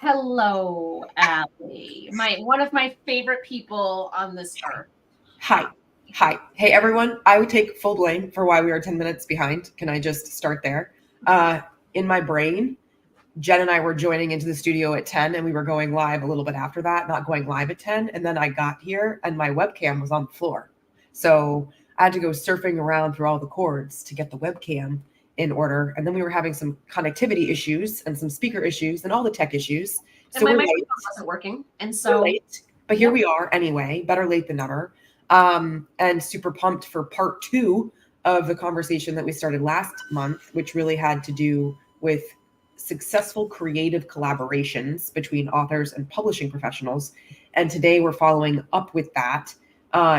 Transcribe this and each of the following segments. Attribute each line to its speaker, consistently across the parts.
Speaker 1: Hello, Ally. One of my favorite people on this earth.
Speaker 2: Hi. Hi. Hey, everyone. I would take full blame for why we are 10 minutes behind. Can I just start there? In my brain, Jen and I were joining into the studio at 10 and we were going live a little bit after that, not going live at 10. And then I got here and my webcam was on the floor. So I had to go surfing around through all the cords to get the webcam in order. And then we were having some connectivity issues and some speaker issues and all the tech issues.
Speaker 1: And my microphone wasn't working. And so,
Speaker 2: but here we are anyway, better late than never. And super pumped for part 2 of the conversation that we started last month, which really had to do with successful creative collaborations between authors and publishing professionals. And today we're following up with that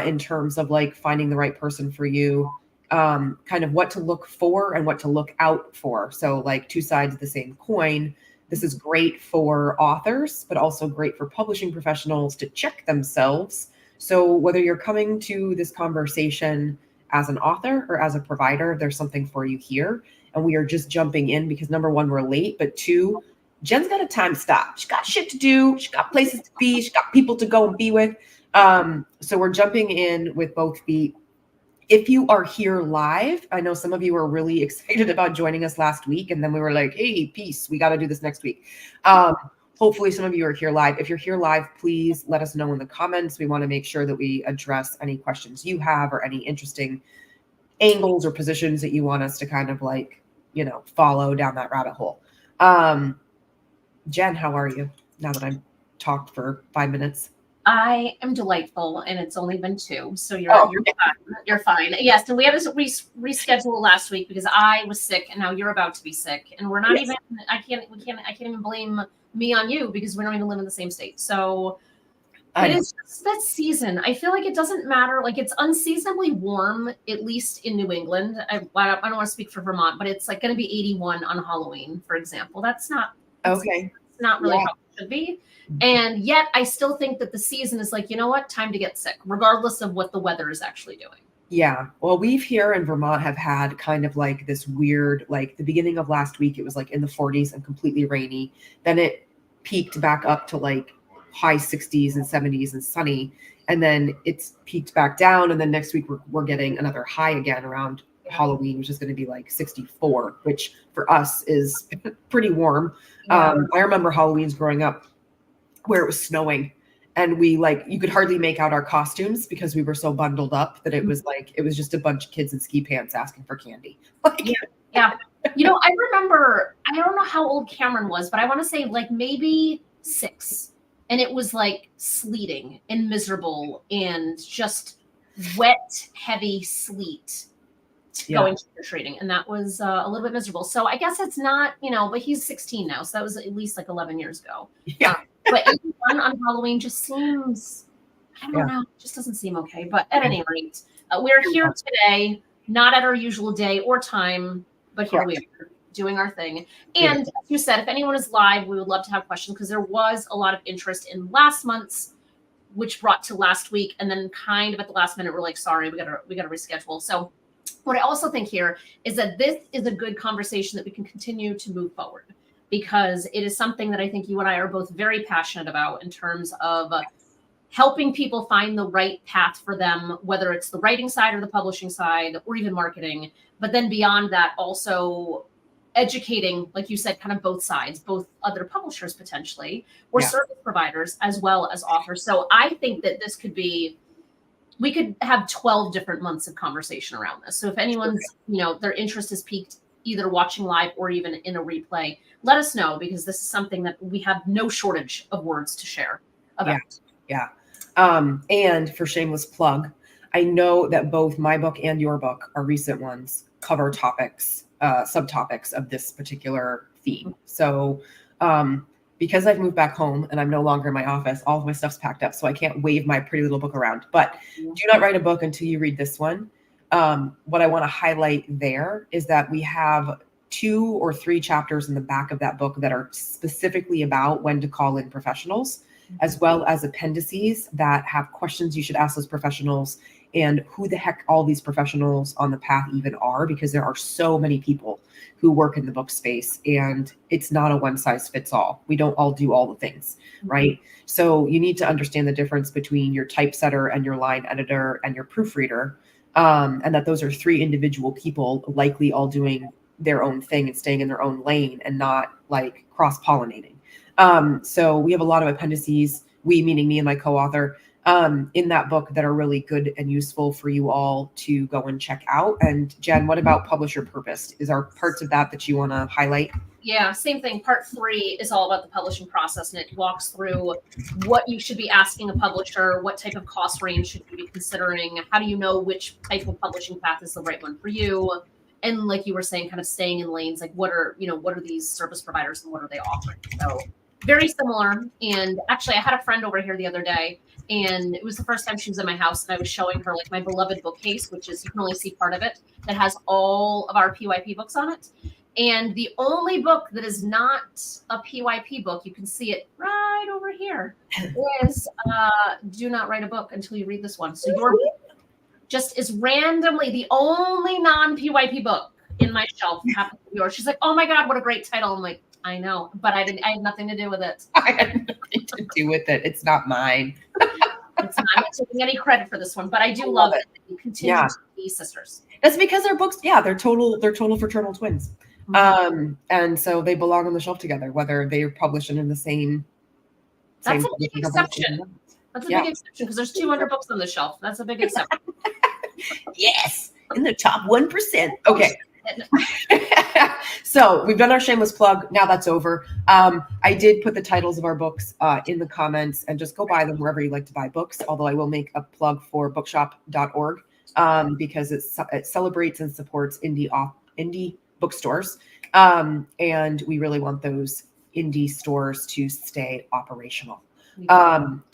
Speaker 2: in terms of like finding the right person for you, kind of what to look for and what to look out for. So like two sides of the same coin. This is great for authors, but also great for publishing professionals to check themselves. So whether you're coming to this conversation as an author or as a provider, there's something for you here. And we are just jumping in because number one, we're late, but two, Jen's got a time stop. She's got shit to do. She's got places to be. She's got people to go and be with. So we're jumping in with both feet. If you are here live, I know some of you were really excited about joining us last week. And then we were like, hey, peace. We got to do this next week. Hopefully some of you are here live. If you're here live, please let us know in the comments. We want to make sure that we address any questions you have or any interesting angles or positions that you want us to kind of like, follow down that rabbit hole. Jen, how are you now that I've talked for 5 minutes?
Speaker 1: I am delightful, and it's only been 2, so you're fine. You're fine. Yes, and we had to reschedule last week because I was sick, and now you're about to be sick, and we're not even. I can't even blame me on you because we don't even live in the same state. So it's just that season. I feel like it doesn't matter. Like it's unseasonably warm, at least in New England. I don't want to speak for Vermont, but it's like going to be 81 on Halloween, for example. That's not okay. It's not really how it should be. And yet I still think that the season is like, you know what, time to get sick, regardless of what the weather is actually doing.
Speaker 2: Yeah. Well, we've here in Vermont have had kind of like this weird, like the beginning of last week, it was like in the 40s and completely rainy. Then it peaked back up to like high 60s and 70s and sunny. And then it's peaked back down. And then next week we're getting another high again around Halloween, which is going to be like 64, which for us is pretty warm. Yeah. I remember Halloween's growing up where it was snowing and we like, you could hardly make out our costumes because we were so bundled up that it was like, it was just a bunch of kids in ski pants asking for candy.
Speaker 1: Yeah. I remember, I don't know how old Cameron was, but I want to say like maybe 6. And it was like sleeting and miserable and just wet, heavy sleet going trick-or-treating. And that was a little bit miserable. So I guess it's not, but he's 16 now. So that was at least like 11 years ago.
Speaker 2: Yeah.
Speaker 1: But 81 on Halloween just seems, I don't know, just doesn't seem okay. But at any rate, we're here today, not at our usual day or time, but here we are doing our thing. And as you said, if anyone is live, we would love to have questions because there was a lot of interest in last month's, which brought to last week. And then kind of at the last minute, we're like, sorry, we got to reschedule. So what I also think here is that this is a good conversation that we can continue to move forward because it is something that I think you and I are both very passionate about in terms of helping people find the right path for them, whether it's the writing side or the publishing side or even marketing. But then beyond that, also educating, like you said, kind of both sides, both other publishers potentially or service providers as well as authors. So I think that this could be, we could have 12 different months of conversation around this. So if anyone's, their interest is piqued either watching live or even in a replay, let us know because this is something that we have no shortage of words to share about.
Speaker 2: Yeah. And for shameless plug, I know that both my book and your book are recent ones, cover topics, subtopics of this particular theme. So because I've moved back home and I'm no longer in my office, all of my stuff's packed up, so I can't wave my pretty little book around. But do not write a book until you read this one. What I want to highlight there is that we have 2 or 3 chapters in the back of that book that are specifically about when to call in professionals, as well as appendices that have questions you should ask those professionals and who the heck all these professionals on the path even are, because there are so many people who work in the book space, and it's not a one size fits all. We don't all do all the things, right? So you need to understand the difference between your typesetter and your line editor and your proofreader, and that those are three individual people, likely all doing their own thing and staying in their own lane and not like cross-pollinating. So we have a lot of appendices, we meaning me and my co-author, in that book that are really good and useful for you all to go and check out. And Jen, what about publisher purpose? Is there parts of that you want to highlight?
Speaker 1: Yeah, same thing. Part 3 is all about the publishing process, and it walks through what you should be asking a publisher, what type of cost range should you be considering, how do you know which type of publishing path is the right one for you, and like you were saying, kind of staying in lanes, like what are these service providers and what are they offering? So very similar. And actually, I had a friend over here the other day, and it was the first time she was in my house, and I was showing her like my beloved bookcase, which is, you can only see part of it, that has all of our PYP books on it. And the only book that is not a PYP book, you can see it right over here, is Do Not Write a Book Until You Read This One. So your book just is randomly the only non-PYP book in my shelf happens to be yours. She's like, oh my God, what a great title. I'm like, I know, but I had nothing to do with it.
Speaker 2: I had nothing to do with it. It's not mine.
Speaker 1: It's not, I'm not taking any credit for this one, but I do love it. You continue to be sisters.
Speaker 2: That's because their books, they're total fraternal twins. And so they belong on the shelf together, whether they're published in the same.
Speaker 1: That's a big exception. That's a big exception, because there's 200 books on the shelf. That's a big exception.
Speaker 2: Yes, in the top 1%. Okay. So we've done our shameless plug. Now that's over. I did put the titles of our books in the comments, and just go buy them wherever you like to buy books. Although I will make a plug for bookshop.org because it celebrates and supports indie bookstores. And we really want those indie stores to stay operational.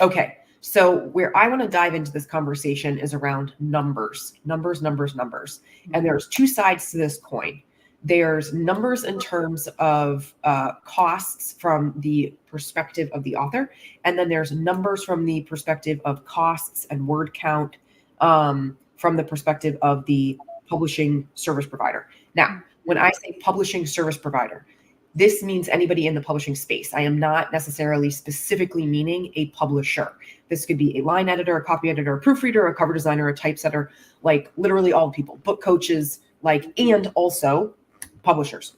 Speaker 2: Okay. So where I want to dive into this conversation is around numbers. And there's two sides to this coin. There's numbers in terms of costs from the perspective of the author. And then there's numbers from the perspective of costs and word count from the perspective of the publishing service provider. Now, when I say publishing service provider, this means anybody in the publishing space. I am not necessarily specifically meaning a publisher. This could be a line editor, a copy editor, a proofreader, a cover designer, a typesetter, like literally all people, book coaches, and also publishers.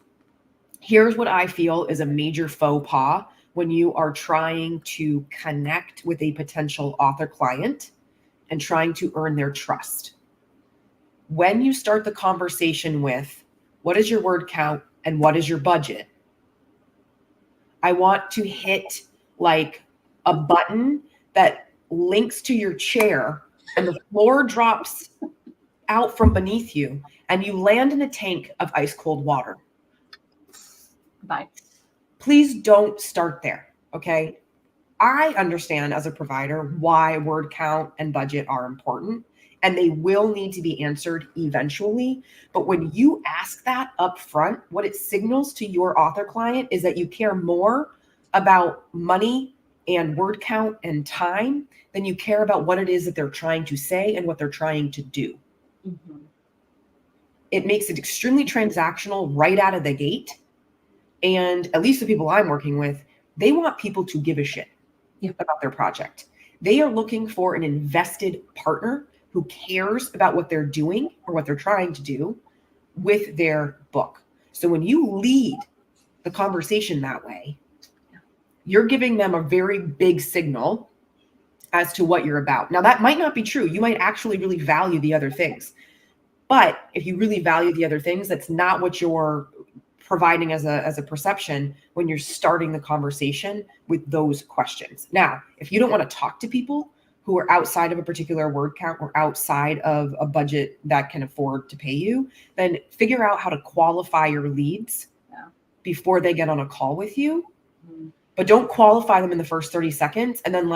Speaker 2: Here's what I feel is a major faux pas when you are trying to connect with a potential author client and trying to earn their trust. When you start the conversation with, what is your word count and what is your budget? I want to hit like a button that links to your chair and the floor drops out from beneath you and you land in a tank of ice cold water.
Speaker 1: Bye.
Speaker 2: Please don't start there. Okay. I understand as a provider why word count and budget are important, and they will need to be answered eventually. But when you ask that up front, what it signals to your author client is that you care more about money and word count and time than you care about what it is that they're trying to say and what they're trying to do. It makes it extremely transactional right out of the gate. And at least the people I'm working with, they want people to give a shit about their project. They are looking for an invested partner who cares about what they're doing or what they're trying to do with their book. So when you lead the conversation that way, you're giving them a very big signal as to what you're about. Now, that might not be true. You might actually really value the other things. But if you really value the other things, that's not what you're providing as a perception when you're starting the conversation with those questions. Now, if you don't want to talk to people who are outside of a particular word count or outside of a budget that can afford to pay you, then figure out how to qualify your leads before they get on a call with you. But don't qualify them in the first 30 seconds and then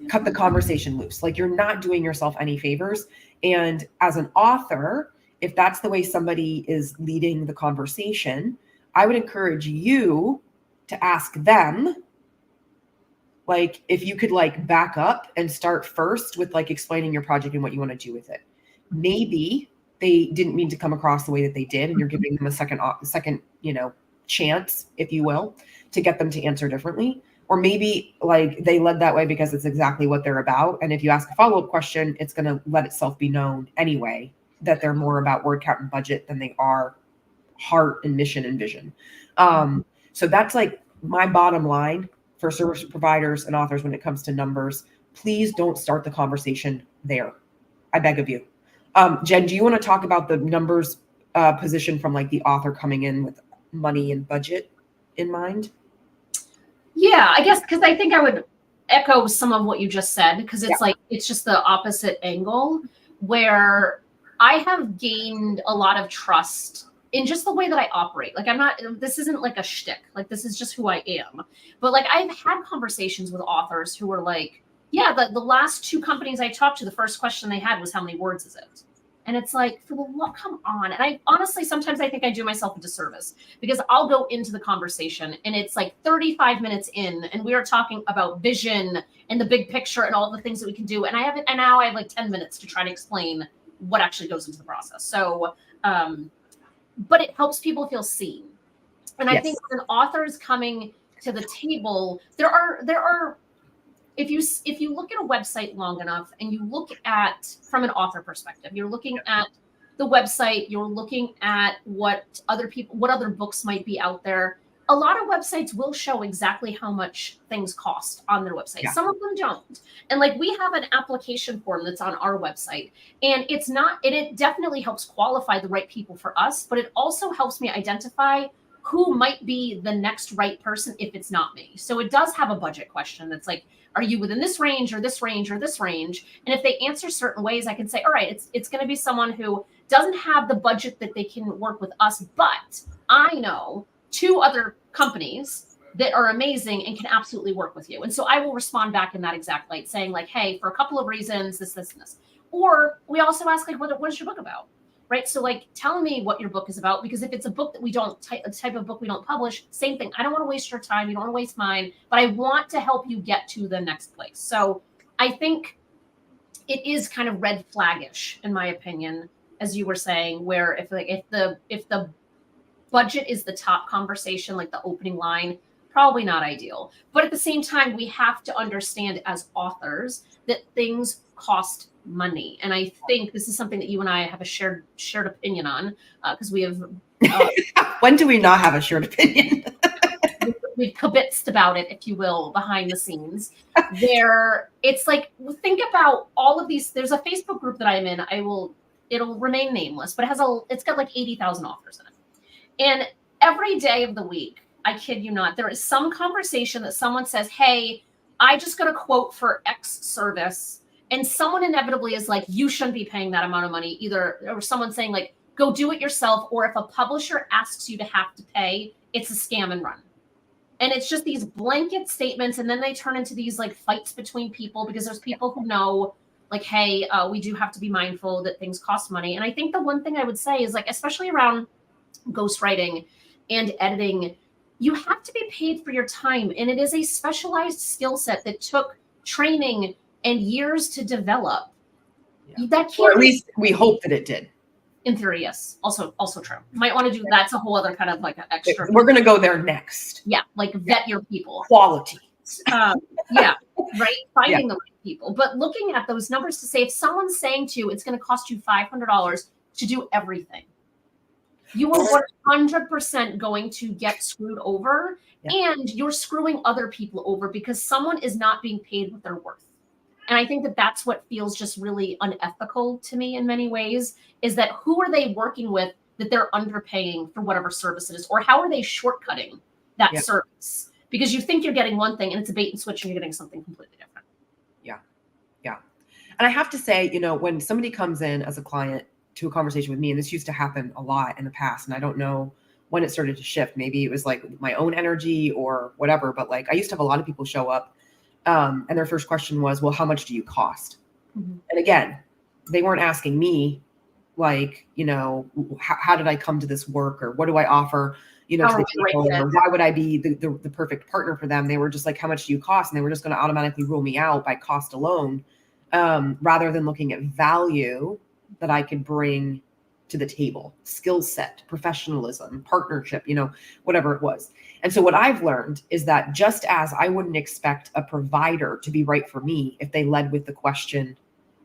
Speaker 2: cut the conversation loose. Like, you're not doing yourself any favors. And as an author, if that's the way somebody is leading the conversation, I would encourage you to ask them, like if you could like back up and start first with like explaining your project and what you want to do with it. Maybe they didn't mean to come across the way that they did, and you're giving them a second, chance, if you will, to get them to answer differently. Or maybe like they led that way because it's exactly what they're about. And if you ask a follow-up question, it's going to let itself be known anyway that they're more about word count and budget than they are heart and mission and vision. So that's like my bottom line for service providers and authors when it comes to numbers. Please don't start the conversation there. I beg of you. Jen, do you want to talk about the numbers position from like the author coming in with money and budget in mind?
Speaker 1: Yeah, I guess because I think I would echo some of what you just said, because it's like it's just the opposite angle where I have gained a lot of trust in just the way that I operate. Like this isn't like a shtick. Like this is just who I am. But like I've had conversations with authors who were like, yeah, the last 2 companies I talked to, the first question they had was, how many words is it? And it's like, come on. And I honestly, sometimes I think I do myself a disservice because I'll go into the conversation and it's like 35 minutes in and we are talking about vision and the big picture and all the things that we can do. And now I have like 10 minutes to try to explain what actually goes into the process. So, but it helps people feel seen. And I think when authors coming to the table, there are, if you look at a website long enough and you look at from an author perspective, you're looking at the website, you're looking at what other books might be out there. A lot of websites will show exactly how much things cost on their website. Some of them don't. And like we have an application form that's on our website, and it definitely helps qualify the right people for us, but it also helps me identify who might be the next right person if it's not me. So it does have a budget question that's like, are you within this range or this range or this range? And if they answer certain ways, I can say, all right, it's going to be someone who doesn't have the budget that they can work with us, but I know 2 other companies that are amazing and can absolutely work with you. And so I will respond back in that exact light saying like, hey, for a couple of reasons, this, and this. Or we also ask like, what is your book about? Right. So like, tell me what your book is about, because if it's a book that a type of book we don't publish, same thing. I don't want to waste your time. You don't want to waste mine, but I want to help you get to the next place. So I think it is kind of red flaggish, in my opinion, as you were saying, where if the budget is the top conversation, like the opening line, probably not ideal. But at the same time, we have to understand as authors that things cost money. And I think this is something that you and I have a shared opinion on, because we have.
Speaker 2: When do we not have a shared opinion?
Speaker 1: We've kibitzed about it, if you will, behind the scenes, where it's like, think about all of these. There's a Facebook group that I'm in. It'll remain nameless, but it's got like 80,000 authors in it. And every day of the week, I kid you not, there is some conversation that someone says, hey, I just got a quote for X service. And someone inevitably is like, you shouldn't be paying that amount of money either. Or someone saying like, go do it yourself. Or if a publisher asks you to have to pay, it's a scam and run. And it's just these blanket statements. And then they turn into these like fights between people, because there's people who know like, hey, we do have to be mindful that things cost money. And I think the one thing I would say is like, especially around ghostwriting and editing, you have to be paid for your time. And it is a specialized skill set that took training and years to develop. That can't,
Speaker 2: or at least we hope that it did.
Speaker 1: In theory, yes. Also true. You might want to do, that's a whole other kind of like an extra.
Speaker 2: We're going to go there next.
Speaker 1: Yeah, like vet your people.
Speaker 2: Quality.
Speaker 1: Yeah, right? Finding the right people. But looking at those numbers to say, if someone's saying to you, it's going to cost you $500 to do everything, you are 100% going to get screwed over, and you're screwing other people over because someone is not being paid what they're worth. And I think that that's what feels just really unethical to me in many ways, is that who are they working with that they're underpaying for whatever service it is, or how are they shortcutting that service? Because you think you're getting one thing and it's a bait and switch and you're getting something completely different.
Speaker 2: Yeah. And I have to say, when somebody comes in as a client to a conversation with me, and this used to happen a lot in the past, and I don't know when it started to shift. Maybe it was like my own energy or whatever, but like I used to have a lot of people show up and their first question was, well, how much do you cost? Mm-hmm. And again, they weren't asking me like, how did I come to this work, or what do I offer? to the table, or why would I be the perfect partner for them? They were just like, how much do you cost? And they were just going to automatically rule me out by cost alone, rather than looking at value that I could bring to the table, skill set, professionalism, partnership, whatever it was. And so what I've learned is that just as I wouldn't expect a provider to be right for me if they led with the question,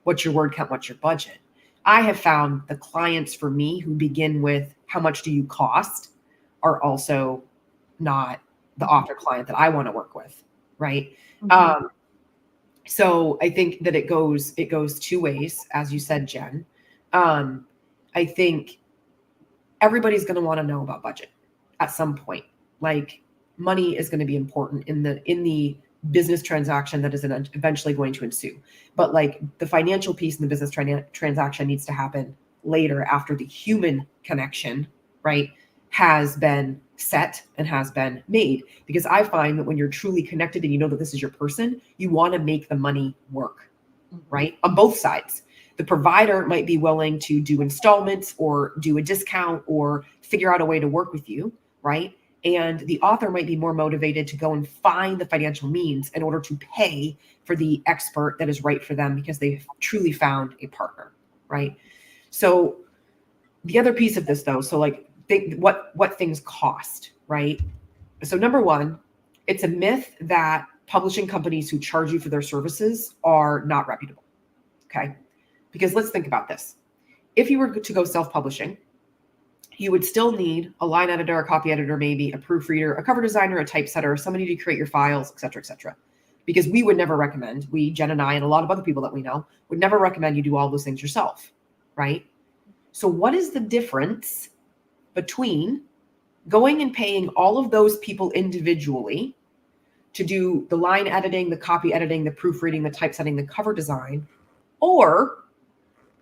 Speaker 2: what's your word count, what's your budget? I have found the clients for me who begin with how much do you cost are also not the author client that I want to work with, right? Mm-hmm. So I think that it goes two ways, as you said, Jen. I think everybody's going to want to know about budget at some point. Like, money is going to be important in the business transaction that is eventually going to ensue. But like the financial piece in the business transaction needs to happen later, after the human connection, right, has been set and has been made. Because I find that when you're truly connected and you know that this is your person, you want to make the money work, right? On both sides. The provider might be willing to do installments or do a discount or figure out a way to work with you, right? And the author might be more motivated to go and find the financial means in order to pay for the expert that is right for them because they've truly found a partner, right? So the other piece of this, though, so like think what things cost, right? So number one, it's a myth that publishing companies who charge you for their services are not reputable, okay? Because let's think about this. If you were to go self-publishing, you would still need a line editor, a copy editor, maybe a proofreader, a cover designer, a typesetter, somebody to create your files, et cetera, et cetera. Because we would never recommend, Jen and I, and a lot of other people that we know, would never recommend you do all those things yourself, right? So what is the difference between going and paying all of those people individually to do the line editing, the copy editing, the proofreading, the typesetting, the cover design, or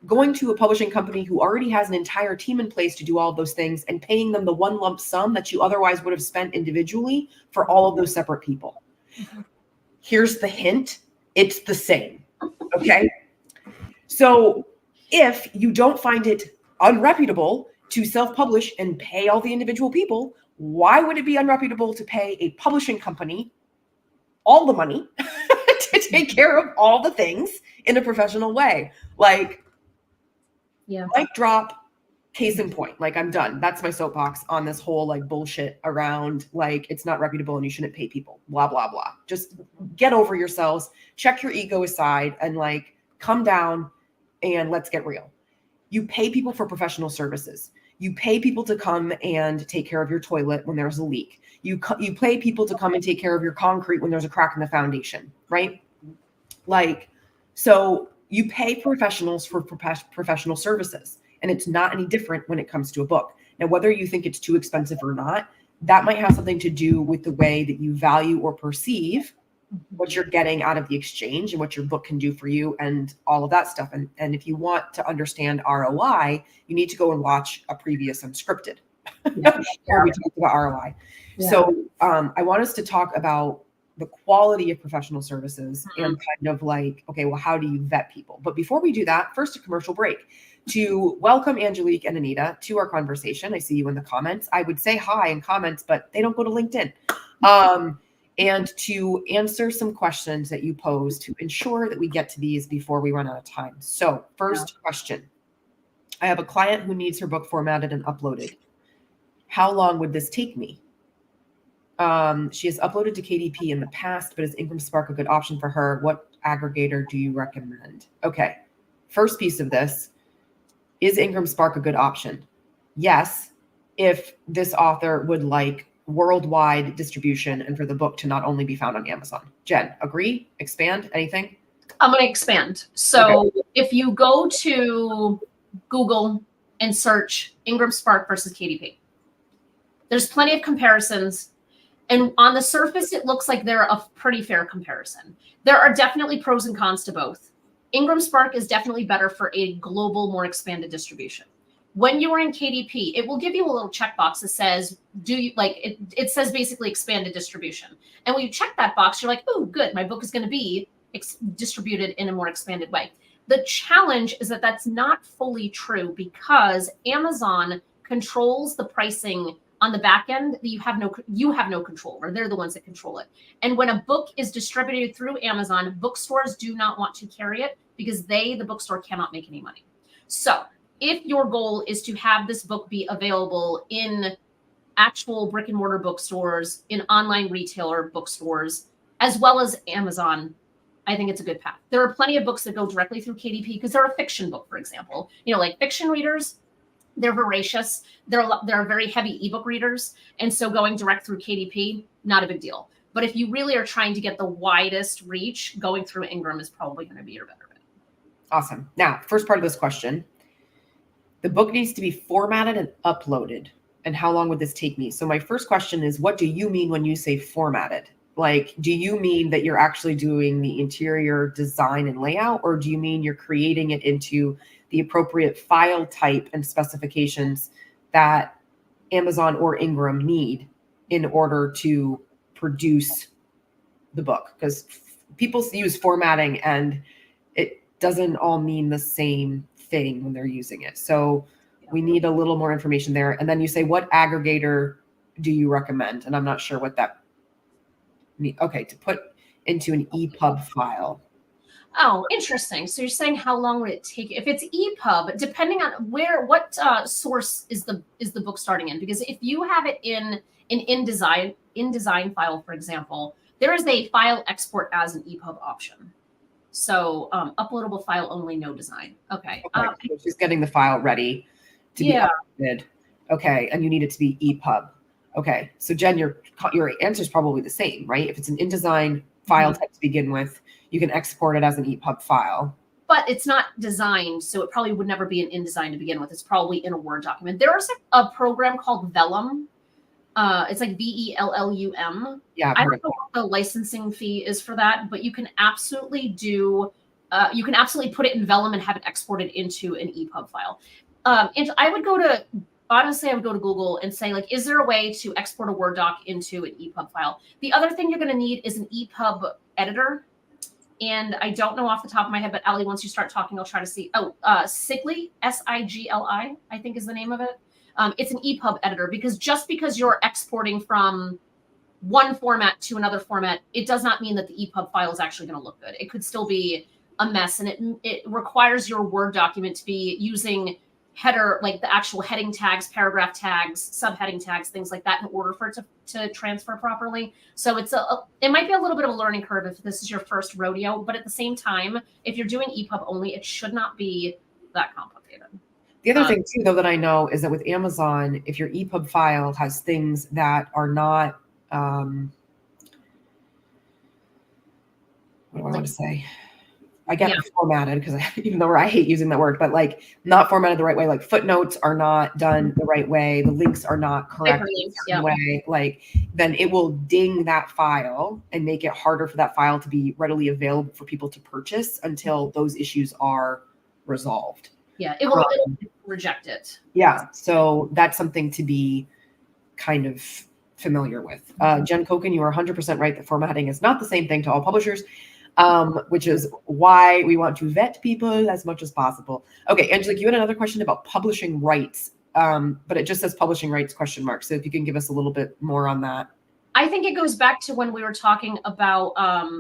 Speaker 2: going to a publishing company who already has an entire team in place to do all of those things and paying them the one lump sum that you otherwise would have spent individually for all of those separate people? Here's the hint. It's the same. Okay. So if you don't find it unreputable to self-publish and pay all the individual people, why would it be unreputable to pay a publishing company all the money to take care of all the things in a professional way? Like, yeah, mic drop, case in point. Like, I'm done. That's my soapbox on this whole like bullshit around like it's not reputable and you shouldn't pay people, blah, blah, blah. Just get over yourselves, check your ego aside, and like come down and let's get real. You pay people for professional services. You pay people to come and take care of your toilet when there's a leak. You pay people to come and take care of your concrete when there's a crack in the foundation, right? Like, so you pay professionals for professional services, and it's not any different when it comes to a book. Now, whether you think it's too expensive or not, that might have something to do with the way that you value or perceive what you're getting out of the exchange and what your book can do for you and all of that stuff. And if you want to understand ROI, you need to go and watch a previous Unscripted where we talked about ROI. Yeah. So I want us to talk about the quality of professional services and kind of like, okay, well, how do you vet people? But before we do that, first a commercial break to welcome Angelique and Anita to our conversation. I see you in the comments. I would say hi in comments, but they don't go to LinkedIn. And to answer some questions that you pose to ensure that we get to these before we run out of time. So first question, I have a client who needs her book formatted and uploaded. How long would this take me? She has uploaded to KDP in the past, but is IncomeSpark a good option for her? What aggregator do you recommend? Okay. First piece of this, is IncomeSpark a good option? Yes, if this author would like worldwide distribution and for the book to not only be found on Amazon. Jen, agree? Expand? Anything?
Speaker 1: I'm going to expand. So if you go to Google and search IncomeSpark versus KDP, there's plenty of comparisons. And on the surface, it looks like they're a pretty fair comparison. There are definitely pros and cons to both. IncomeSpark is definitely better for a global, more expanded distribution. When you are in KDP, it will give you a little checkbox that says, do you like it? It says basically expanded distribution. And when you check that box, you're like, oh, good. My book is going to be distributed in a more expanded way. The challenge is that that's not fully true because Amazon controls the pricing on the back end that you have no control, or they're the ones that control it. And when a book is distributed through Amazon, bookstores do not want to carry it because the bookstore cannot make any money. So if your goal is to have this book be available in actual brick and mortar bookstores, in online retailer bookstores, as well as Amazon, I think it's a good path. There are plenty of books that go directly through KDP because they're a fiction book, for example. Like fiction readers, they're voracious. They're very heavy ebook readers. And so going direct through KDP, not a big deal. But if you really are trying to get the widest reach, going through Ingram is probably going to be your better bet.
Speaker 2: Awesome. Now, first part of this question, the book needs to be formatted and uploaded. And how long would this take me? So my first question is, what do you mean when you say formatted? Like, do you mean that you're actually doing the interior design and layout, or do you mean you're creating it into the appropriate file type and specifications that Amazon or Ingram need in order to produce the book? Because people use formatting and it doesn't all mean the same thing when they're using it. So we need a little more information there. And then you say, what aggregator do you recommend? And I'm not sure what that means. Okay, to put into an EPUB file.
Speaker 1: Oh, interesting. So you're saying how long would it take? If it's EPUB, depending on what source is the book starting in? Because if you have it in an InDesign file, for example, there is a file export as an EPUB option. So uploadable file only, no design. Okay.
Speaker 2: So she's getting the file ready to be uploaded. Okay, and you need it to be EPUB. Okay, so Jen, your answer is probably the same, right? If it's an InDesign file type to begin with, you can export it as an EPUB file.
Speaker 1: But it's not designed, so it probably would never be an InDesign to begin with. It's probably in a Word document. There is a program called Vellum. It's like VELLUM.
Speaker 2: Yeah,
Speaker 1: I don't know what the licensing fee is for that, but you can absolutely put it in Vellum and have it exported into an EPUB file. And I would go to Google and say, like, is there a way to export a Word doc into an EPUB file? The other thing you're going to need is an EPUB editor. And I don't know off the top of my head, but Ally, once you start talking, I'll try to see. Sigli, Sigli, I think is the name of it. It's an EPUB editor, because just because you're exporting from one format to another format, it does not mean that the EPUB file is actually going to look good. It could still be a mess, and it requires your Word document to be using header, like the actual heading tags, paragraph tags, subheading tags, things like that, in order for it to transfer properly. So it might be a little bit of a learning curve if this is your first rodeo, but at the same time, if you're doing EPUB only, it should not be that complicated.
Speaker 2: The other thing too, though, that I know is that with Amazon, if your EPUB file has things that are not, what do I want to say? I get formatted, because even though I hate using that word, but like not formatted the right way, like footnotes are not done the right way, the links are not correct in a certain way, like then it will ding that file and make it harder for that file to be readily available for people to purchase until those issues are resolved.
Speaker 1: Yeah, it'll reject it.
Speaker 2: Yeah, so that's something to be kind of familiar with. Jen Koken, you are 100% right that formatting is not the same thing to all publishers. Which is why we want to vet people as much as possible. Okay, Angelique, you had another question about publishing rights, but it just says publishing rights ? So if you can give us a little bit more on that.
Speaker 1: I think it goes back to when we were talking about,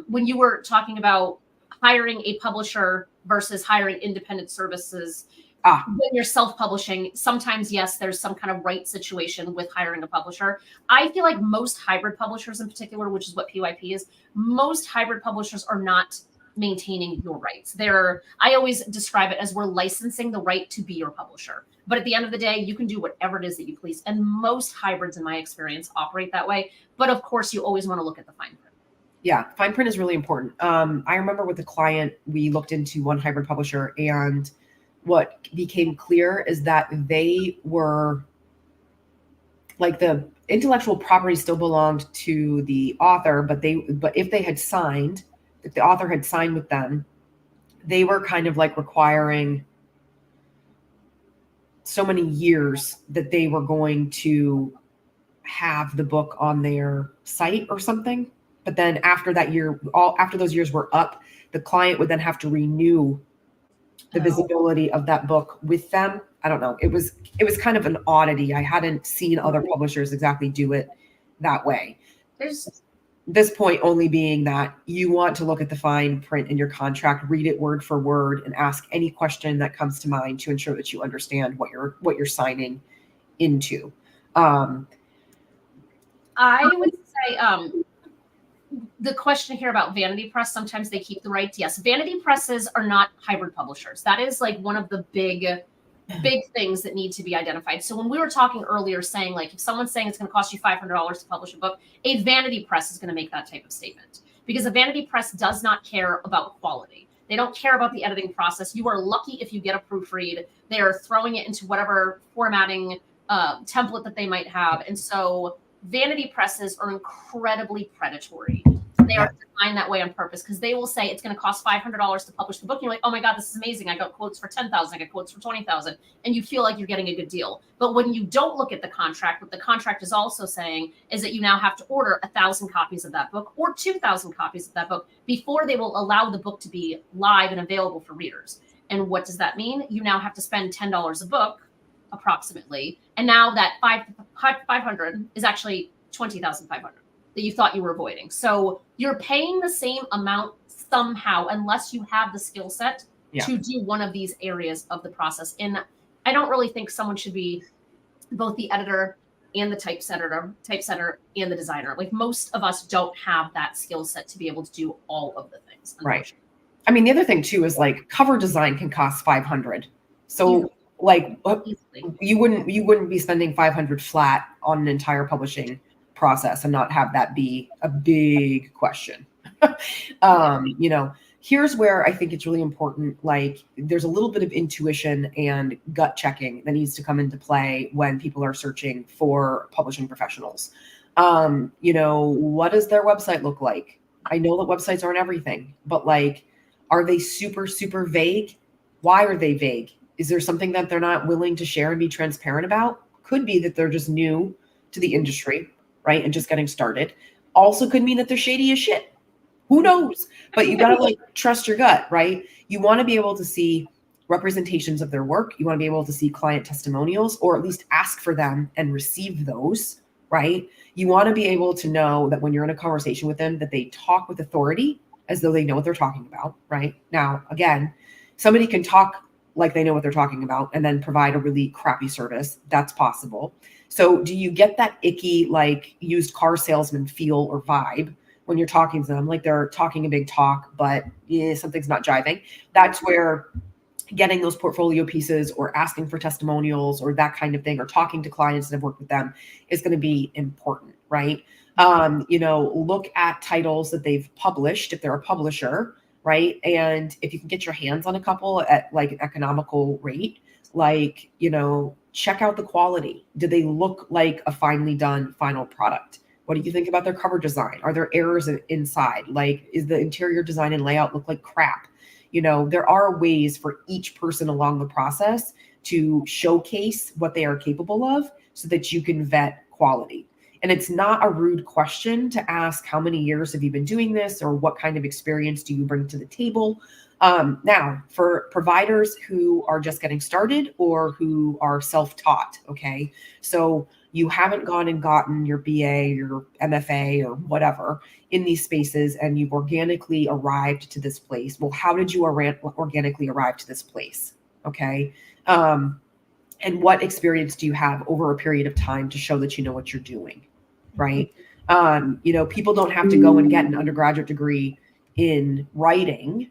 Speaker 1: when you were talking about hiring a publisher versus hiring independent services. When you're self-publishing, sometimes, yes, there's some kind of right situation with hiring a publisher. I feel like most hybrid publishers in particular, which is what PYP is, most hybrid publishers are not maintaining your rights. I always describe it as we're licensing the right to be your publisher. But at the end of the day, you can do whatever it is that you please. And most hybrids, in my experience, operate that way. But of course, you always want to look at the fine print.
Speaker 2: Yeah, fine print is really important. I remember with a client, we looked into one hybrid publisher, and what became clear is that they were, like, the intellectual property still belonged to the author, but if the author had signed with them, they were kind of like requiring so many years that they were going to have the book on their site or something. But then after that year, after those years were up, the client would then have to renew the visibility of that book with them. I don't know. It was kind of an oddity. I hadn't seen other publishers exactly do it that way.
Speaker 1: There's
Speaker 2: this point only being that you want to look at the fine print in your contract, read it word for word, and ask any question that comes to mind to ensure that you understand what you're signing into.
Speaker 1: I would say the question here about vanity press, sometimes they keep the rights. Yes, vanity presses are not hybrid publishers. That is like one of the big things that need to be identified. So when we were talking earlier, saying like if someone's saying it's going to cost you $500 to publish a book, a vanity press is going to make that type of statement, because a vanity press does not care about quality. They don't care about the editing process. You are lucky if you get a proofread. They are throwing it into whatever formatting template that they might have. And so vanity presses are incredibly predatory. They are designed that way on purpose, because they will say it's going to cost $500 to publish the book. And you're like, oh my God, this is amazing. I got quotes for 10,000. I got quotes for 20,000. And you feel like you're getting a good deal. But when you don't look at the contract, what the contract is also saying is that you now have to order 1,000 copies of that book or 2,000 copies of that book before they will allow the book to be live and available for readers. And what does that mean? You now have to spend $10 a book approximately. And now that 500 is actually 20,500 that you thought you were avoiding. So you're paying the same amount somehow, unless you have the skill set to do one of these areas of the process. And I don't really think someone should be both the editor and the typesetter and the designer. Like most of us don't have that skill set to be able to do all of the things.
Speaker 2: Right. I mean, the other thing too is like cover design can cost $500. So like you wouldn't be spending $500 flat on an entire publishing process and not have that be a big question. You know, here's where I think it's really important. Like there's a little bit of intuition and gut checking that needs to come into play when people are searching for publishing professionals. You know, what does their website look like? I know that websites aren't everything, but like, are they super, super vague? Why are they vague? Is there something that they're not willing to share and be transparent about? Could be that they're just new to the industry, right? And just getting started. Also could mean that they're shady as shit. Who knows? But you gotta like trust your gut, right? You want to be able to see representations of their work. You want to be able to see client testimonials, or at least ask for them and receive those, right? You want to be able to know that when you're in a conversation with them, that they talk with authority as though they know what they're talking about, right? Now, again, somebody can talk like they know what they're talking about and then provide a really crappy service. That's possible. So do you get that icky, like used car salesman feel or vibe when you're talking to them? Like they're talking a big talk, but something's not jiving. That's where getting those portfolio pieces or asking for testimonials or that kind of thing, or talking to clients that have worked with them is going to be important, right? You know, look at titles that they've published if they're a publisher, right? And if you can get your hands on a couple at like an economical rate, like, you know, check out the quality. Do they look like a finely done final product? What do you think about their cover design? Are there errors inside? Like, is the interior design and layout look like crap? You know, there are ways for each person along the process to showcase what they are capable of so that you can vet quality. And it's not a rude question to ask, how many years have you been doing this, or what kind of experience do you bring to the table? Now, for providers who are just getting started or who are self-taught, okay, so you haven't gone and gotten your BA, your MFA, or whatever in these spaces, and you've organically arrived to this place. Well, how did you organically arrive to this place? Okay. And what experience do you have over a period of time to show that you know what you're doing? Right. You know, people don't have to go and get an undergraduate degree in writing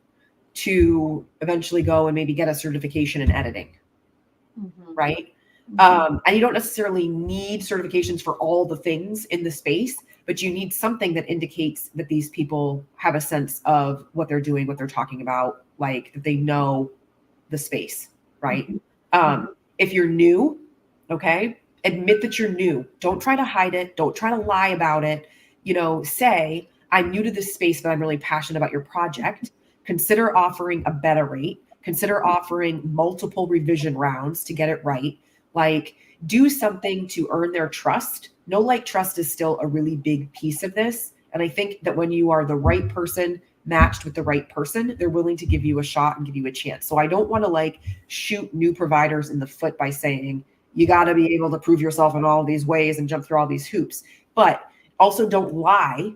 Speaker 2: to eventually go and maybe get a certification in editing. Right. And you don't necessarily need certifications for all the things in the space, but you need something that indicates that these people have a sense of what they're doing, what they're talking about, like that they know the space, right? If you're new, okay, admit that you're new. Don't try to hide it. Don't try to lie about it. You know, say, I'm new to this space, but I'm really passionate about your project. Consider offering a better rate. Consider offering multiple revision rounds to get it right. Like, do something to earn their trust. Know, like, trust is still a really big piece of this. And I think that when you are the right person matched with the right person, they're willing to give you a shot and give you a chance. So I don't want to like shoot new providers in the foot by saying, you got to be able to prove yourself in all these ways and jump through all these hoops. But also don't lie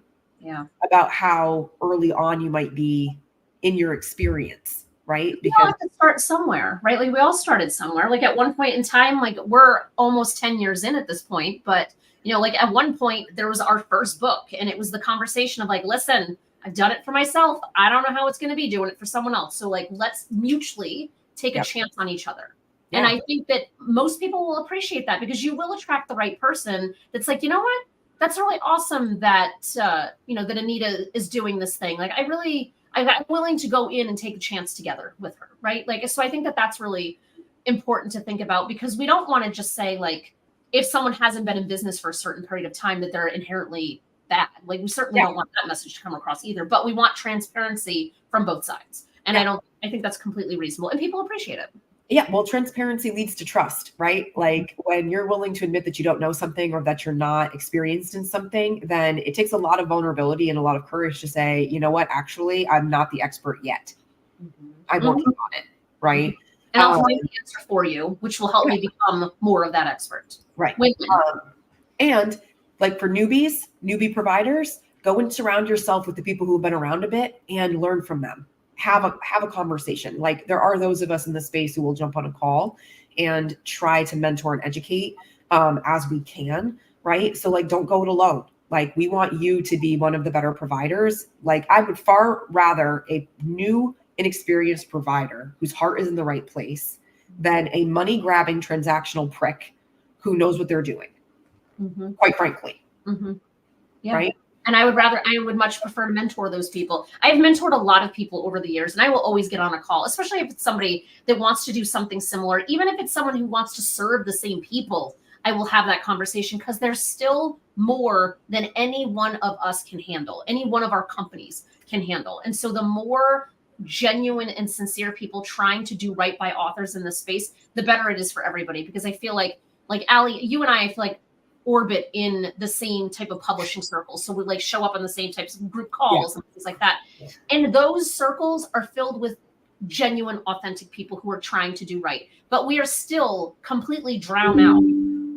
Speaker 2: about how early on you might be in your experience, right?
Speaker 1: Because we all have to start somewhere, right? Like we all started somewhere. Like at one point in time, like we're almost 10 years in at this point, but you know, like at one point there was our first book and it was the conversation of like, listen, I've done it for myself. I don't know how it's going to be doing it for someone else. So like, let's mutually take a chance on each other. Yeah. And I think that most people will appreciate that because you will attract the right person that's like, you know what? That's really awesome that, you know, that Anita is doing this thing. Like I'm willing to go in and take a chance together with her. Right. Like, so I think that that's really important to think about because we don't want to just say like, if someone hasn't been in business for a certain period of time that they're inherently bad. Like we certainly don't want that message to come across either, but we want transparency from both sides. And I think that's completely reasonable and people appreciate it.
Speaker 2: Yeah. Well, transparency leads to trust, right? Like when you're willing to admit that you don't know something or that you're not experienced in something, then it takes a lot of vulnerability and a lot of courage to say, you know what, actually, I'm not the expert yet. I'm working on it. Right.
Speaker 1: And I'll find the answer for you, which will help me become more of that expert.
Speaker 2: Right. And like for newbie providers, go and surround yourself with the people who have been around a bit and learn from them. Have a conversation. Like there are those of us in the space who will jump on a call and try to mentor and educate as we can. Right. So like, don't go it alone. Like we want you to be one of the better providers. Like I would far rather a new, inexperienced provider whose heart is in the right place than a money grabbing transactional prick who knows what they're doing. Quite frankly.
Speaker 1: Yeah.
Speaker 2: Right.
Speaker 1: And I would much prefer to mentor those people. I've mentored a lot of people over the years and I will always get on a call, especially if it's somebody that wants to do something similar. Even if it's someone who wants to serve the same people, I will have that conversation because there's still more than any one of us can handle, any one of our companies can handle. And so the more genuine and sincere people trying to do right by authors in this space, the better it is for everybody. Because I feel like Ally, you and I feel like orbit in the same type of publishing circles. So we like show up on the same types of group calls and things like that. And those circles are filled with genuine, authentic people who are trying to do right. But we are still completely drowned out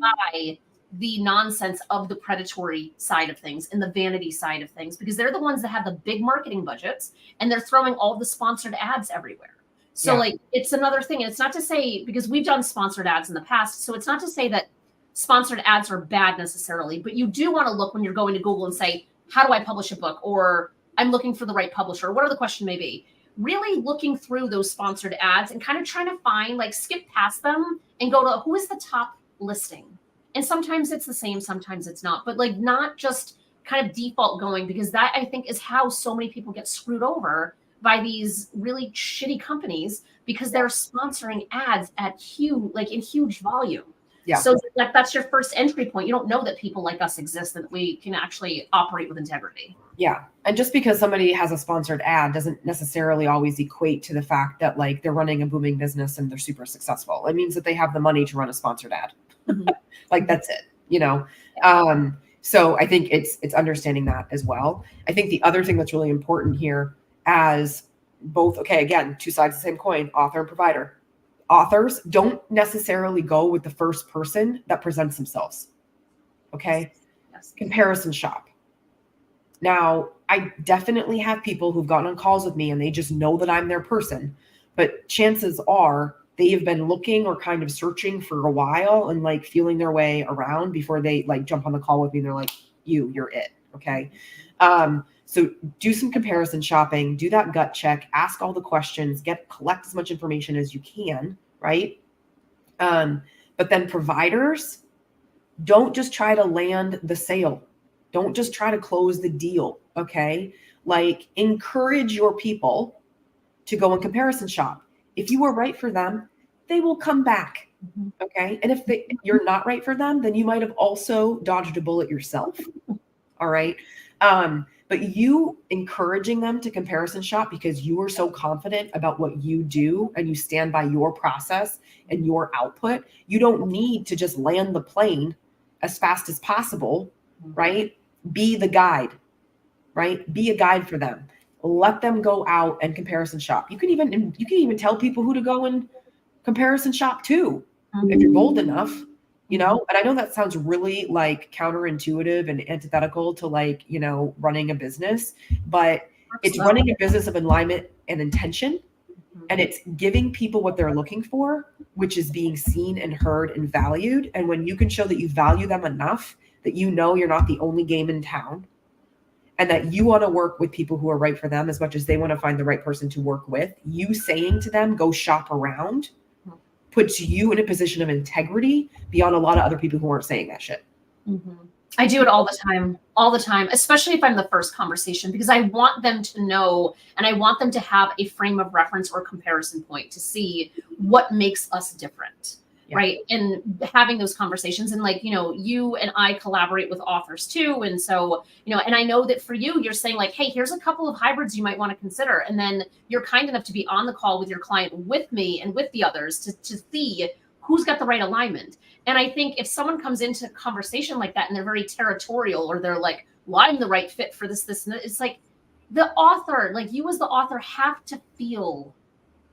Speaker 1: by the nonsense of the predatory side of things and the vanity side of things, because they're the ones that have the big marketing budgets and they're throwing all the sponsored ads everywhere. So like, it's another thing. And it's not to say, because we've done sponsored ads in the past. So it's not to say that sponsored ads are bad necessarily, but you do want to look when you're going to Google and say, how do I publish a book? Or I'm looking for the right publisher, whatever the question may be. Really looking through those sponsored ads and kind of trying to find, like, skip past them and go to who is the top listing. And sometimes it's the same, sometimes it's not, but like not just kind of default going, because that I think is how so many people get screwed over by these really shitty companies because they're sponsoring ads at in huge volume. Yeah. So that's your first entry point. You don't know that people like us exist, that we can actually operate with integrity.
Speaker 2: Yeah. And just because somebody has a sponsored ad doesn't necessarily always equate to the fact that like they're running a booming business and they're super successful. It means that they have the money to run a sponsored ad. Like that's it, you know? So I think it's understanding that as well. I think the other thing that's really important here as both, okay, again, two sides of the same coin, author and provider. Authors don't necessarily go with the first person that presents themselves. Okay. Yes. Comparison shop. Now, I definitely have people who've gotten on calls with me and they just know that I'm their person, but chances are they have been looking or kind of searching for a while and like feeling their way around before they like jump on the call with me. And they're like, you're it. Okay. So do some comparison shopping, do that gut check, ask all the questions, collect as much information as you can. Right. But then providers, don't just try to land the sale. Don't just try to close the deal. Okay. Like encourage your people to go and comparison shop. If you are right for them, they will come back. Okay. And if you're not right for them, then you might have also dodged a bullet yourself. All right. But you encouraging them to comparison shop because you are so confident about what you do and you stand by your process and your output, you don't need to just land the plane as fast as possible, right? Be the guide, right? Be a guide for them. let them go out and comparison shop. You can even tell people who to go and comparison shop to if you're bold enough, you know. And I know that sounds really like counterintuitive and antithetical to like, you know, running a business, but it's running a business of alignment and intention. And it's giving people what they're looking for, which is being seen and heard and valued. And when you can show that you value them enough that you know you're not the only game in town, and that you want to work with people who are right for them as much as they want to find the right person to work with, you saying to them, go shop around, puts you in a position of integrity beyond a lot of other people who aren't saying that shit.
Speaker 1: I do it all the time, especially if I'm the first conversation, because I want them to know, and I want them to have a frame of reference or comparison point to see what makes us different. Right. And having those conversations, and like, you know, you and I collaborate with authors too. And so, you know, and I know that for you, you're saying like, hey, here's a couple of hybrids you might want to consider. And then you're kind enough to be on the call with your client with me and with the others to see who's got the right alignment. And I think if someone comes into a conversation like that and they're very territorial, or they're like, well, I'm the right fit for this, and that, it's like the author, like you as the author, have to feel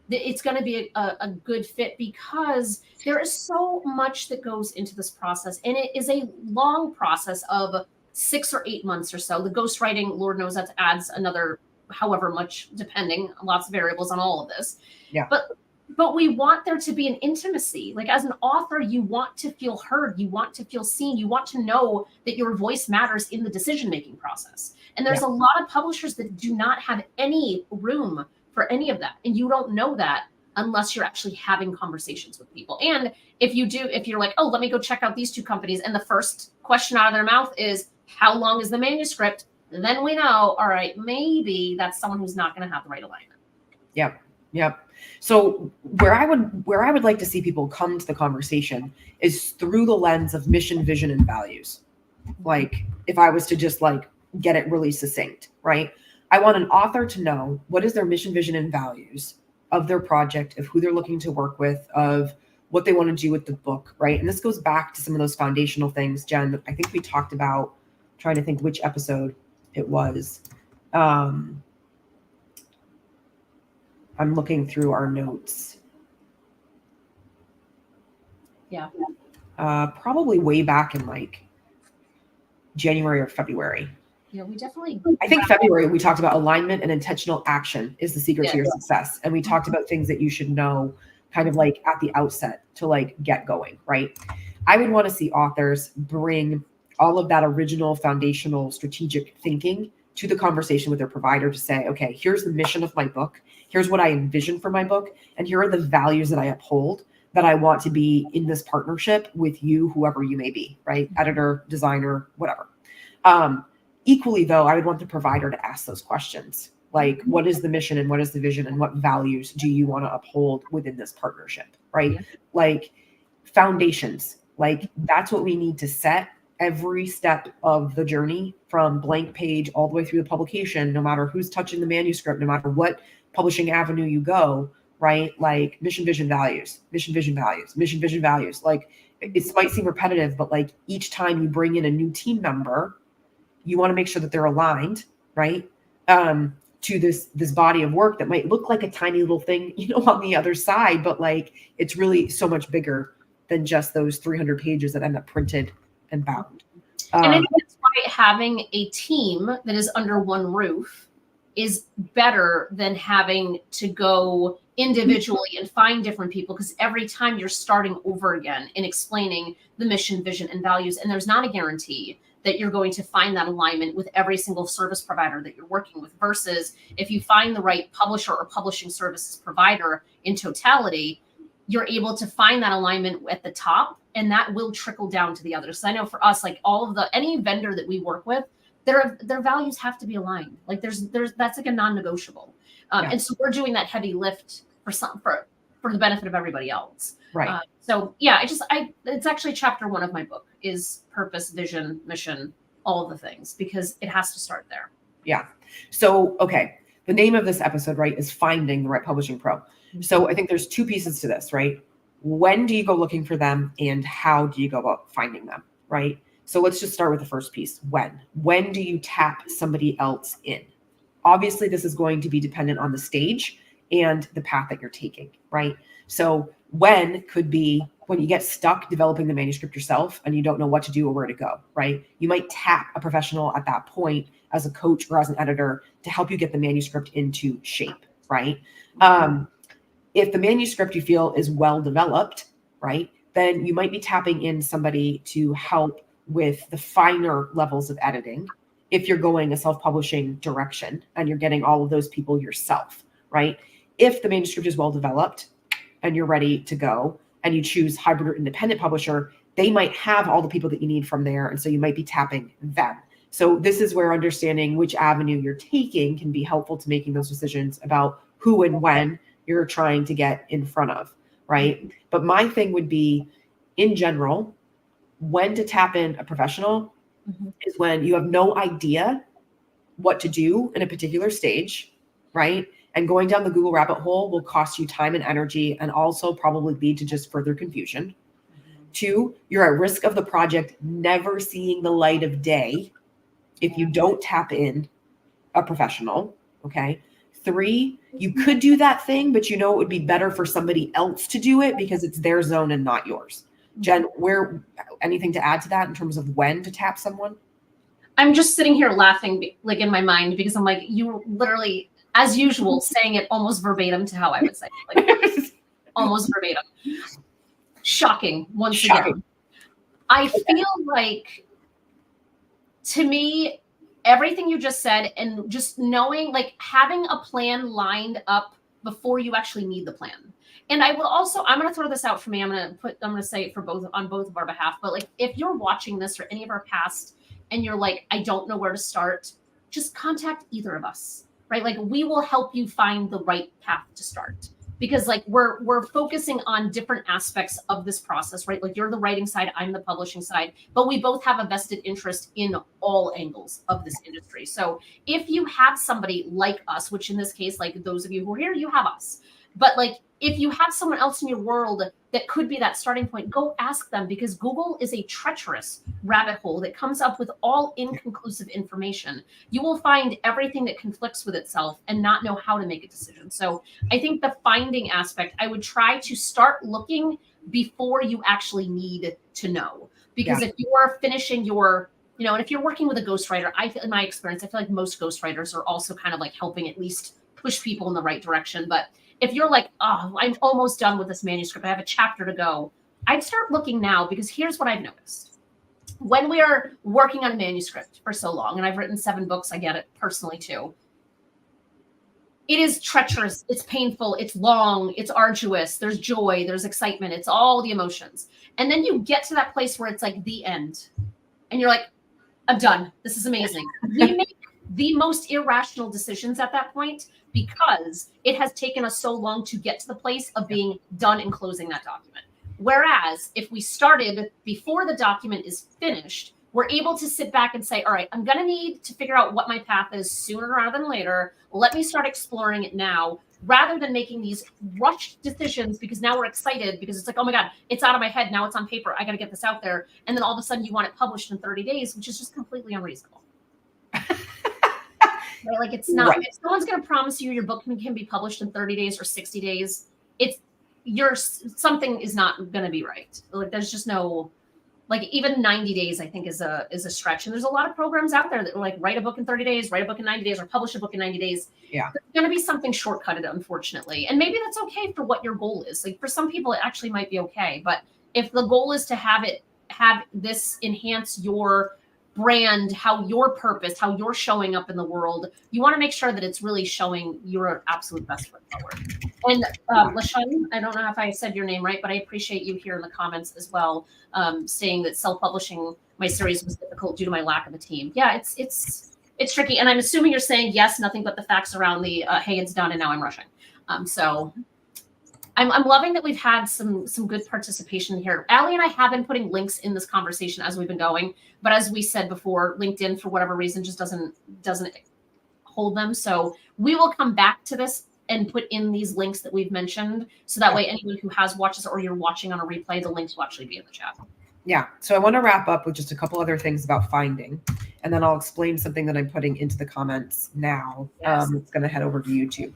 Speaker 1: that it's going to be a good fit, because there is so much that goes into this process. And it is a long process of 6 or 8 months or so. The ghostwriting, Lord knows, that adds another however much, depending, lots of variables on all of this.
Speaker 2: Yeah.
Speaker 1: But we want there to be an intimacy. Like as an author, you want to feel heard. You want to feel seen. You want to know that your voice matters in the decision-making process. And there's a lot of publishers that do not have any room for any of that. And you don't know that unless you're actually having conversations with people. And if you're like, oh, let me go check out these 2 companies, and the first question out of their mouth is, how long is the manuscript? Then we know, all right, maybe that's someone who's not going to have the right alignment.
Speaker 2: Yep. So where I would like to see people come to the conversation is through the lens of mission, vision, and values. Like if I was to just like get it really succinct, right? I want an author to know what is their mission, vision, and values of their project, of who they're looking to work with, of what they want to do with the book, right? And this goes back to some of those foundational things, Jen, that I think we talked about, trying to think which episode it was. I'm looking through our notes.
Speaker 1: Yeah.
Speaker 2: Probably way back in like January or February.
Speaker 1: Yeah, we definitely.
Speaker 2: I think February we talked about alignment and intentional action is the secret to your success. And we talked about things that you should know kind of like at the outset to like get going, right? I would want to see authors bring all of that original foundational strategic thinking to the conversation with their provider to say, okay, here's the mission of my book. Here's what I envision for my book. And here are the values that I uphold that I want to be in this partnership with you, whoever you may be, right? Editor, designer, whatever. Equally, though, I would want the provider to ask those questions. Like, what is the mission and what is the vision and what values do you want to uphold within this partnership, right? Yeah. Like foundations, like that's what we need to set every step of the journey from blank page all the way through the publication, no matter who's touching the manuscript, no matter what publishing avenue you go, right? Like mission, vision, values, mission, vision, values, mission, vision, values. Like it might seem repetitive, but like each time you bring in a new team member, you want to make sure that they're aligned, right? To this body of work that might look like a tiny little thing, you know, on the other side, but like it's really so much bigger than just those 300 pages that end up printed and bound.
Speaker 1: And I think that's why having a team that is under one roof is better than having to go individually and find different people, because every time you're starting over again and explaining the mission, vision, and values, and there's not a guarantee that you're going to find that alignment with every single service provider that you're working with, versus if you find the right publisher or publishing services provider in totality, you're able to find that alignment at the top, and that will trickle down to the others. So I know for us, like any vendor that we work with, their values have to be aligned. Like there's that's like a non-negotiable. And so we're doing that heavy lift for the benefit of everybody else.
Speaker 2: Right.
Speaker 1: So yeah, it's actually chapter 1 of my book is purpose, vision, mission, all of the things, because it has to start there.
Speaker 2: Yeah. So, okay. The name of this episode, right, is Finding the Right Publishing Pro. So I think there's 2 pieces to this, right? When do you go looking for them and how do you go about finding them, right? So let's just start with the first piece. When do you tap somebody else in? Obviously, this is going to be dependent on the stage and the path that you're taking, right? So when could be when you get stuck developing the manuscript yourself and you don't know what to do or where to go, right? You might tap a professional at that point as a coach or as an editor to help you get the manuscript into shape, right? If the manuscript you feel is well developed, right, then you might be tapping in somebody to help with the finer levels of editing if you're going a self-publishing direction and you're getting all of those people yourself, right? If the manuscript is well developed and you're ready to go and you choose hybrid or independent publisher, they might have all the people that you need from there. And so you might be tapping them. So this is where understanding which avenue you're taking can be helpful to making those decisions about who and when you're trying to get in front of, right? But my thing would be, in general, when to tap in a professional is when you have no idea what to do in a particular stage, right? And going down the Google rabbit hole will cost you time and energy and also probably lead to just further confusion. 2, you're at risk of the project never seeing the light of day if you don't tap in a professional, okay? 3, you could do that thing, but you know it would be better for somebody else to do it because it's their zone and not yours. Jen, anything to add to that in terms of when to tap someone?
Speaker 1: I'm just sitting here laughing, like in my mind, because I'm like, you were literally, as usual, saying it almost verbatim to how I would say it. Like, almost verbatim. Shocking, once again. I feel like, to me, everything you just said, and just knowing, like having a plan lined up before you actually need the plan. And I will also, I'm going to throw this out for me. I'm going to say it for on both of our behalf. But like, if you're watching this or any of our past and you're like, I don't know where to start, just contact either of us, right? Like we will help you find the right path to start. Because like we're focusing on different aspects of this process, right? Like you're the writing side, I'm the publishing side, but we both have a vested interest in all angles of this industry. So if you have somebody like us, which in this case, like those of you who are here, you have us. But like if you have someone else in your world that could be that starting point, go ask them, because Google is a treacherous rabbit hole that comes up with all inconclusive information. You will find everything that conflicts with itself and not know how to make a decision. So I think the finding aspect, I would try to start looking before you actually need to know. Because if you are finishing your, and if you're working with a ghostwriter, in my experience, I feel like most ghostwriters are also kind of like helping at least push people in the right direction. But if you're like, oh, I'm almost done with this manuscript, I have a chapter to go, I'd start looking now, because here's what I've noticed. When we are working on a manuscript for so long, and I've written 7 books, I get it personally too. It is treacherous, it's painful, it's long, it's arduous, there's joy, there's excitement, it's all the emotions. And then you get to that place where it's like the end. And you're like, I'm done. This is amazing. We make the most irrational decisions at that point because it has taken us so long to get to the place of being done and closing that document. Whereas if we started before the document is finished, we're able to sit back and say, all right, I'm going to need to figure out what my path is sooner rather than later. Let me start exploring it now, rather than making these rushed decisions because now we're excited because it's like, oh my God, it's out of my head. Now it's on paper. I got to get this out there. And then all of a sudden you want it published in 30 days, which is just completely unreasonable. Right? Like it's not, if someone's going to promise you your book can be published in 30 days or 60 days, something is not going to be right. Like there's just no, like even 90 days, I think is a stretch. And there's a lot of programs out there that are like, write a book in 30 days, write a book in 90 days, or publish a book in 90 days.
Speaker 2: Yeah.
Speaker 1: There's going to be something shortcutted, unfortunately. And maybe that's okay for what your goal is. Like for some people, it actually might be okay. But if the goal is to have this enhance your brand, how your purpose, how you're showing up in the world, you want to make sure that it's really showing your absolute best foot forward. And LaShawn, I don't know if I said your name right, but I appreciate you here in the comments as well, saying that self-publishing my series was difficult due to my lack of a team. Yeah, it's tricky. And I'm assuming you're saying yes, nothing but the facts around the hey, it's done and now I'm rushing. So I'm loving that we've had some good participation here. Ally and I have been putting links in this conversation as we've been going, but as we said before, LinkedIn for whatever reason just doesn't hold them. So we will come back to this and put in these links that we've mentioned, so that way anyone who has watched this or you're watching on a replay, the links will actually be in the chat.
Speaker 2: Yeah. So I want to wrap up with just a couple other things about finding. and then I'll explain something that I'm putting into the comments now.
Speaker 1: Yes.
Speaker 2: It's going to head over to YouTube.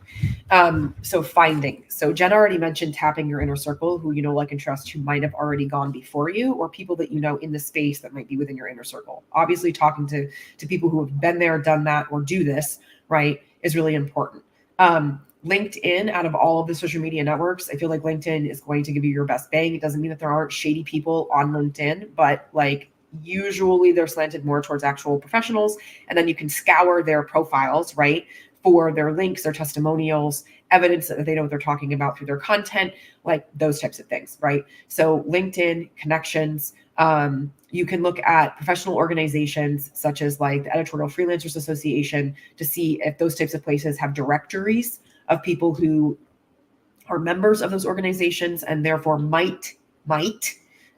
Speaker 2: So finding. So Jen already mentioned tapping your inner circle, who you know, like, and trust, who might have already gone before you, or people that you know in the space that might be within your inner circle. Obviously, talking to people who have been there, done that, or do this, right, is really important. LinkedIn, out of all of the social media networks, I feel like LinkedIn is going to give you your best bang. It doesn't mean that there aren't shady people on LinkedIn, but like usually they're slanted more towards actual professionals. And then you can scour their profiles, right, for their links, their testimonials, evidence that they know what they're talking about through their content, like those types of things, right? So LinkedIn connections. You can look at professional organizations such as like the Editorial Freelancers Association to see if those types of places have directories of people who are members of those organizations and therefore might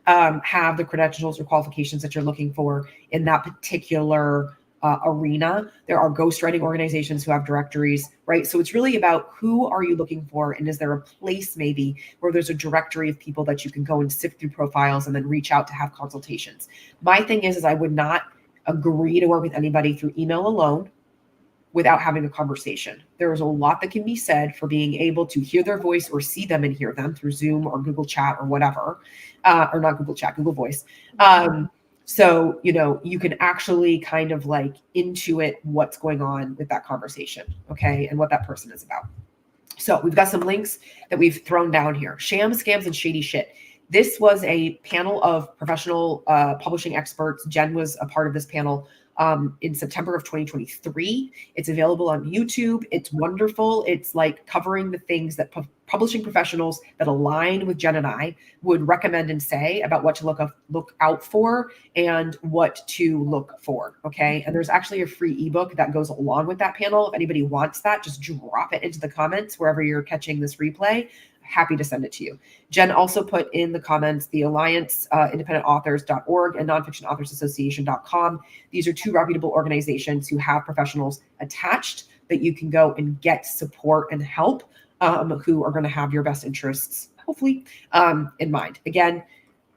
Speaker 2: have the credentials or qualifications that you're looking for in that particular arena. There are ghostwriting organizations who have directories, right? So it's really about who are you looking for, and is there a place maybe where there's a directory of people that you can go and sift through profiles and then reach out to have consultations. My thing is I would not agree to work with anybody through email alone without having a conversation. There is a lot that can be said for being able to hear their voice or see them and hear them through Zoom or Google Chat or whatever, or not Google Chat, Google Voice. So, you know, you can actually kind of like intuit what's going on with that conversation, okay, and what that person is about. So we've got some links that we've thrown down here. Shams, scams, and shady shit. This was a panel of professional publishing experts. Jen was a part of this panel in September of 2023. It's available on YouTube. It's wonderful. It's like covering the things that publishing professionals that align with Jen and I would recommend and say about what to look out for and what to look for. Okay. And there's actually a free ebook that goes along with that panel. If anybody wants that, just drop it into the comments wherever you're catching this replay. Happy to send it to you. Jen also put in the comments the Alliance, independentauthors.org and nonfictionauthorsassociation.com. These are two reputable organizations who have professionals attached that you can go and get support and help, who are going to have your best interests, hopefully, in mind. Again,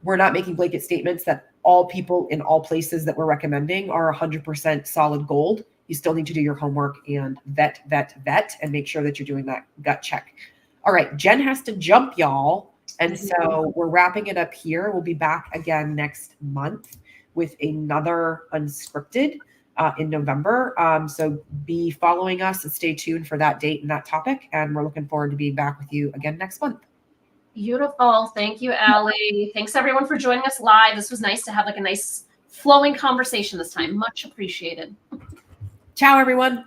Speaker 2: we're not making blanket statements that all people in all places that we're recommending are 100% solid gold. You still need to do your homework and vet, and make sure that you're doing that gut check. All right, Jen has to jump, y'all. And so we're wrapping it up here. We'll be back again next month with another Unscripted in November. So be following us and stay tuned for that date and that topic. And we're looking forward to being back with you again next month.
Speaker 1: Beautiful. Thank you, Ally. Thanks everyone for joining us live. This was nice to have like a nice flowing conversation this time. Much appreciated.
Speaker 2: Ciao, everyone.